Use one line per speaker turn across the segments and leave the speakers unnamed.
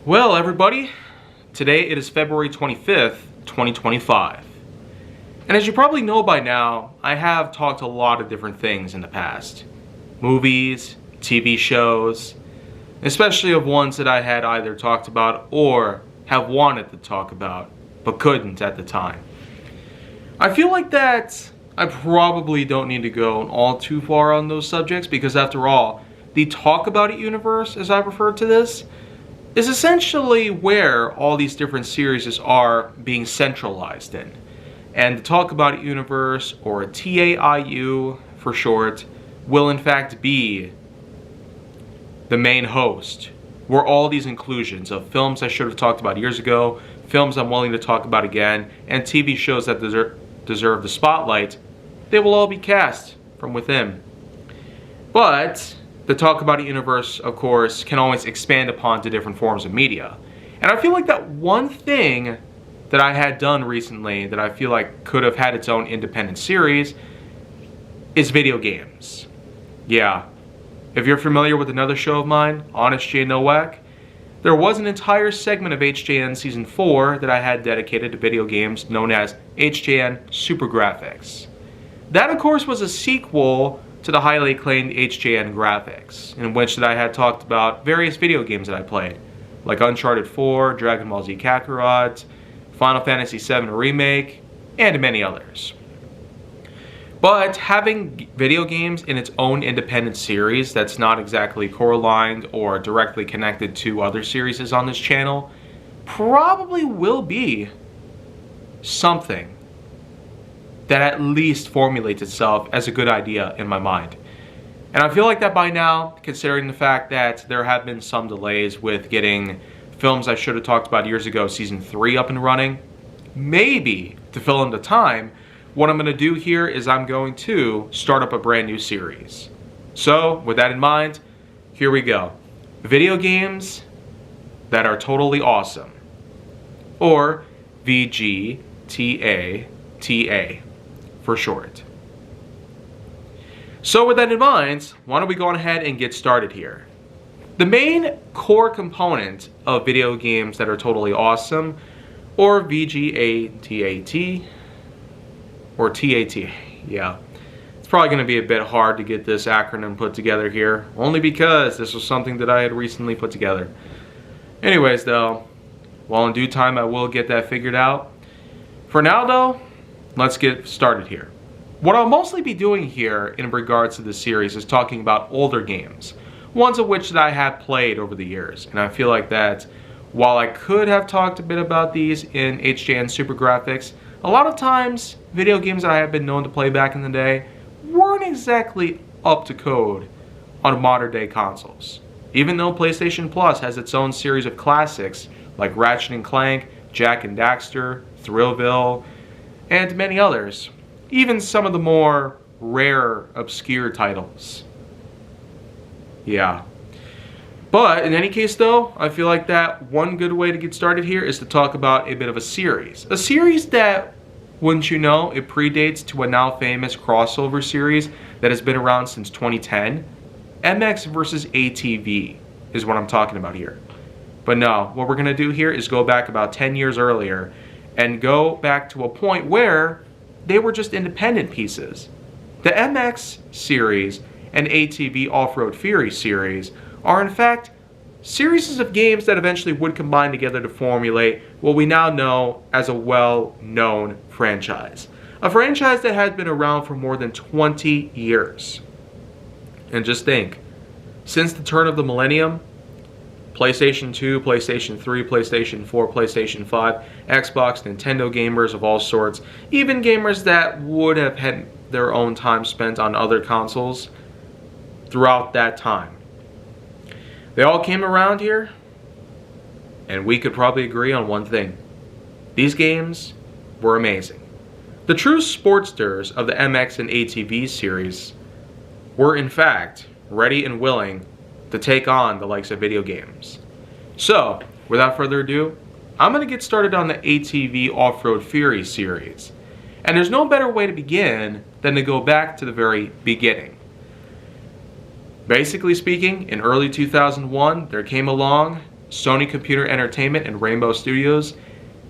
Well, everybody, today it is February 25th, 2025. And as you probably know by now, I have talked a lot of different things in the past. Movies, TV shows, especially of ones that I had either talked about or have wanted to talk about, but couldn't at the time. I feel like that I probably don't need to go all too far on those subjects because after all, the Talk About It universe, as I refer to this, is essentially where all these different series are being centralized in. And the Talk About It universe, or TAIU for short, will in fact be the main host, where all these inclusions of films I should have talked about years ago, films I'm willing to talk about again, and TV shows that deserve the spotlight, they will all be cast from within. But the Talk About It universe, of course, can always expand upon to different forms of media. And I feel like that one thing that I had done recently that I feel like could have had its own independent series is video games. Yeah. If you're familiar with another show of mine, Honest J Nowak, there was an entire segment of HJN Season 4 that I had dedicated to video games known as HJN Super Graphics. That, of course, was a sequel to the highly acclaimed HJN Graphics, in which that I had talked about various video games that I played, like Uncharted 4, Dragon Ball Z Kakarot, Final Fantasy VII Remake, and many others. But having video games in its own independent series that's not exactly core-aligned or directly connected to other series on this channel probably will be something that at least formulates itself as a good idea in my mind. And I feel like that by now, considering the fact that there have been some delays with getting films I should have talked about years ago, Season 3 up and running, maybe to fill in the time, what I'm going to do here is I'm going to start up a brand new series. So, with that in mind, here we go. Video games that are totally awesome. Or VGTATA for short. So with that in mind, why don't we go on ahead and get started here. The main core component of video games that are totally awesome, or VGATAT, or TAT, yeah. It's probably going to be a bit hard to get this acronym put together here, only because this was something that I had recently put together. Anyways though, well in due time I will get that figured out. For now though, let's get started here. What I'll mostly be doing here in regards to this series is talking about older games, ones of which that I have played over the years. And I feel like that while I could have talked a bit about these in HJN Super Graphics, a lot of times video games that I have been known to play back in the day weren't exactly up to code on modern day consoles. Even though PlayStation Plus has its own series of classics like Ratchet & Clank, Jak and Daxter, Thrillville, and many others. Even some of the more rare, obscure titles. Yeah. But in any case though, I feel like that one good way to get started here is to talk about a bit of a series. A series that, wouldn't you know, it predates to a now famous crossover series that has been around since 2010. MX versus ATV is what I'm talking about here. But no, what we're going to do here is go back about 10 years earlier and go back to a point where they were just independent pieces. The MX series and ATV Offroad Fury series are in fact series of games that eventually would combine together to formulate what we now know as a well-known franchise. A franchise that has been around for more than 20 years. And just think, since the turn of the millennium, PlayStation 2, PlayStation 3, PlayStation 4, PlayStation 5, Xbox, Nintendo gamers of all sorts, even gamers that would have had their own time spent on other consoles throughout that time. They all came around here, and we could probably agree on one thing. These games were amazing. The true sportsters of the MX and ATV series were in fact ready and willing to take on the likes of video games. So, without further ado, I'm going to get started on the ATV Offroad Fury series. And there's no better way to begin than to go back to the very beginning. Basically speaking, in early 2001, there came along Sony Computer Entertainment and Rainbow Studios'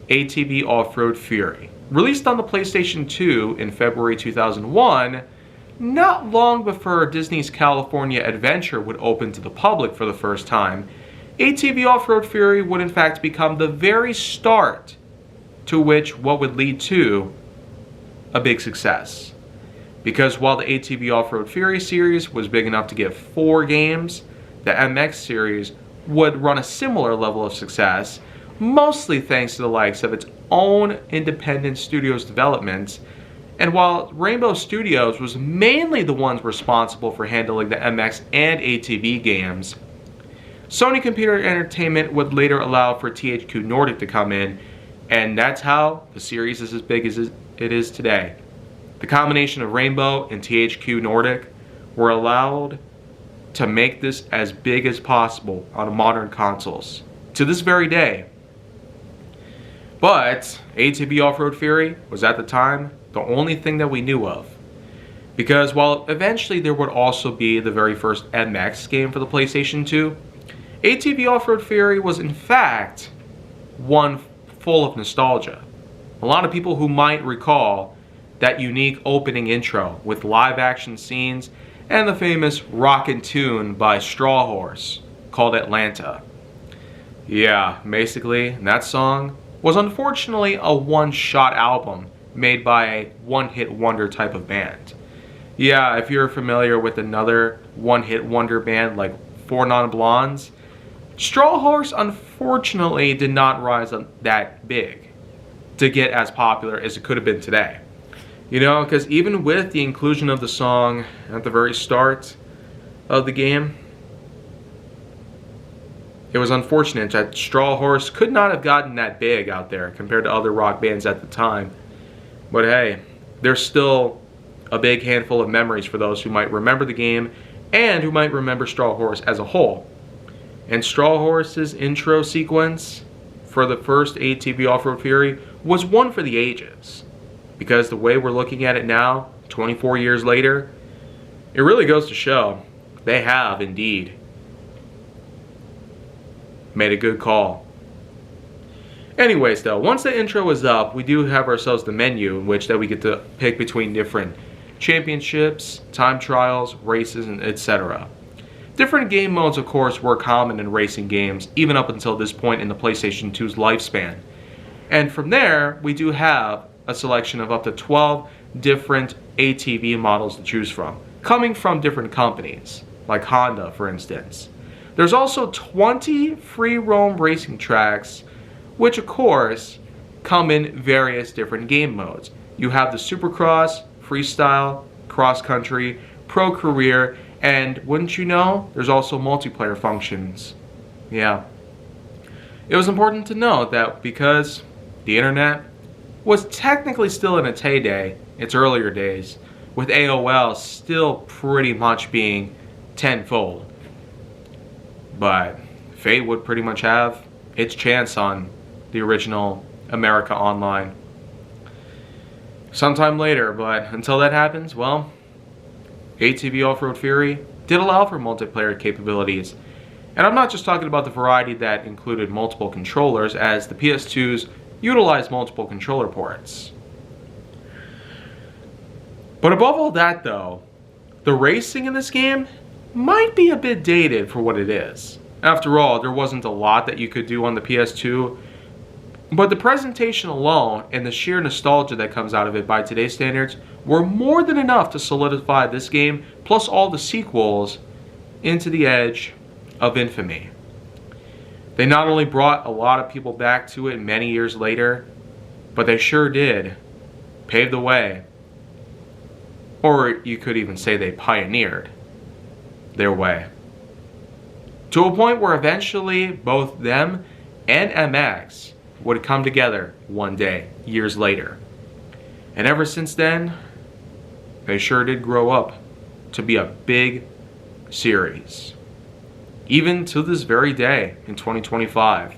ATV Offroad Fury. Released on the PlayStation 2 in February 2001, not long before Disney's California Adventure would open to the public for the first time, ATV Offroad Fury would in fact become the very start to which what would lead to a big success. Because while the ATV Offroad Fury series was big enough to get 4 games, the MX series would run a similar level of success, mostly thanks to the likes of its own independent studios developments. And while Rainbow Studios was mainly the ones responsible for handling the MX and ATV games, Sony Computer Entertainment would later allow for THQ Nordic to come in, and that's how the series is as big as it is today. The combination of Rainbow and THQ Nordic were allowed to make this as big as possible on modern consoles to this very day. But ATV Offroad Fury was at the time the only thing that we knew of. Because while eventually there would also be the very first MX game for the PlayStation 2, ATV Offroad Fury was in fact one full of nostalgia. A lot of people who might recall that unique opening intro with live action scenes and the famous rockin' tune by Straw Horse called Atlanta. Yeah, basically that song was unfortunately a one-shot album made by a one-hit wonder type of band. Yeah, if you're familiar with another one-hit wonder band like Four Non Blondes, Straw Horse unfortunately did not rise that big to get as popular as it could have been today. You know, because even with the inclusion of the song at the very start of the game, it was unfortunate that Straw Horse could not have gotten that big out there compared to other rock bands at the time. But hey, there's still a big handful of memories for those who might remember the game and who might remember Straw Horse as a whole. And Straw Horse's intro sequence for the first ATV Offroad Fury was one for the ages. Because the way we're looking at it now, 24 years later, it really goes to show they have indeed made a good call. Anyways though, once the intro is up, we do have ourselves the menu in which that we get to pick between different championships, time trials, races, and etc. Different game modes of course were common in racing games even up until this point in the PlayStation 2's lifespan. And from there, we do have a selection of up to 12 different ATV models to choose from, coming from different companies, like Honda for instance. There's also 20 free roam racing tracks, which of course come in various different game modes. You have the Supercross, Freestyle, Cross Country, Pro Career, and wouldn't you know, there's also multiplayer functions. Yeah. It was important to note that because the internet was technically still in its heyday, its earlier days, with AOL still pretty much being tenfold. But Fate would pretty much have its chance on the original America Online sometime later, but until that happens, well, ATV Offroad Fury did allow for multiplayer capabilities. And I'm not just talking about the variety that included multiple controllers, as the PS2s utilized multiple controller ports. But above all that though, the racing in this game might be a bit dated for what it is. After all, there wasn't a lot that you could do on the PS2, but the presentation alone and the sheer nostalgia that comes out of it by today's standards were more than enough to solidify this game, plus all the sequels, into the edge of infamy. They not only brought a lot of people back to it many years later, but they sure did pave the way. Or you could even say they pioneered their way. To a point where eventually both them and MX would come together one day, years later. And ever since then, they sure did grow up to be a big series. Even to this very day in 2025.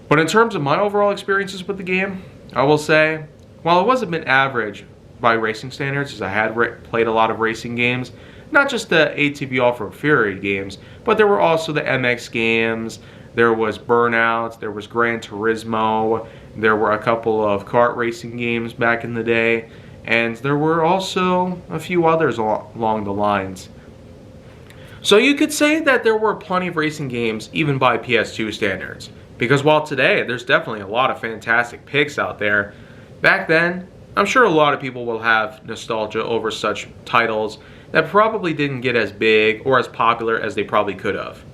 But in terms of my overall experiences with the game, I will say, while it was a bit average by racing standards, as I had played a lot of racing games, Not just the ATV Offroad Fury games, but there were also the MX games, there was Burnout, there was Gran Turismo, there were a couple of kart racing games back in the day, and there were also a few others along the lines. So you could say that there were plenty of racing games even by PS2 standards, because while today there's definitely a lot of fantastic picks out there, back then I'm sure a lot of people will have nostalgia over such titles that probably didn't get as big or as popular as they probably could have.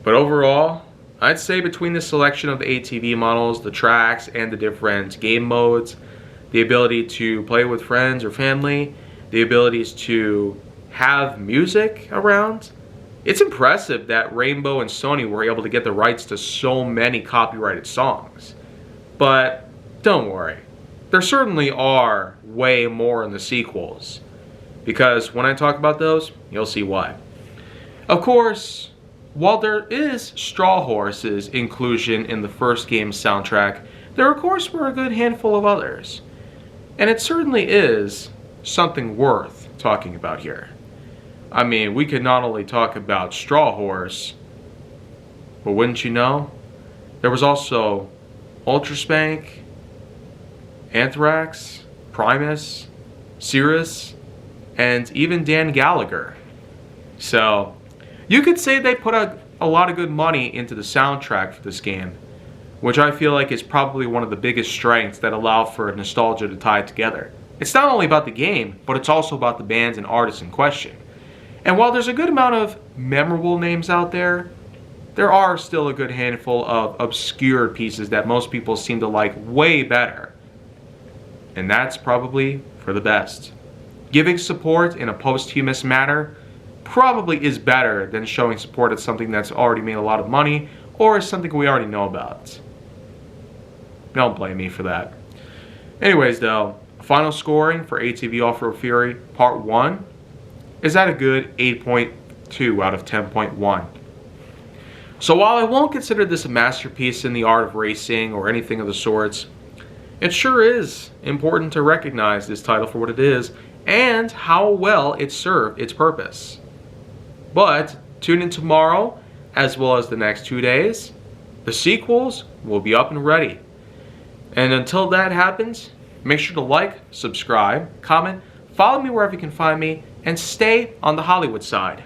But overall, I'd say between the selection of the ATV models, the tracks, and the different game modes, the ability to play with friends or family, the abilities to have music around, it's impressive that Rainbow and Sony were able to get the rights to so many copyrighted songs. But don't worry, there certainly are way more in the sequels, because when I talk about those, you'll see why. Of course, while there is Straw Horse's inclusion in the first game's soundtrack, there of course were a good handful of others. And it certainly is something worth talking about here. I mean, we could not only talk about Straw Horse, but wouldn't you know, there was also Ultraspank, Anthrax, Primus, Cirrus, and even Dan Gallagher. So, you could say they put a lot of good money into the soundtrack for this game, which I feel like is probably one of the biggest strengths that allow for nostalgia to tie it together. It's not only about the game, but it's also about the bands and artists in question. And while there's a good amount of memorable names out there, there are still a good handful of obscure pieces that most people seem to like way better. And that's probably for the best. Giving support in a posthumous manner probably is better than showing support at something that's already made a lot of money or is something we already know about. Don't blame me for that. Anyways though, final scoring for ATV Offroad Fury Part 1 is at a good 8.2 out of 10.1. So while I won't consider this a masterpiece in the art of racing or anything of the sorts, it sure is important to recognize this title for what it is and how well it served its purpose. But tune in tomorrow, as well as the next 2 days. The sequels will be up and ready. And until that happens, make sure to like, subscribe, comment, follow me wherever you can find me, and stay on the Hollywood side.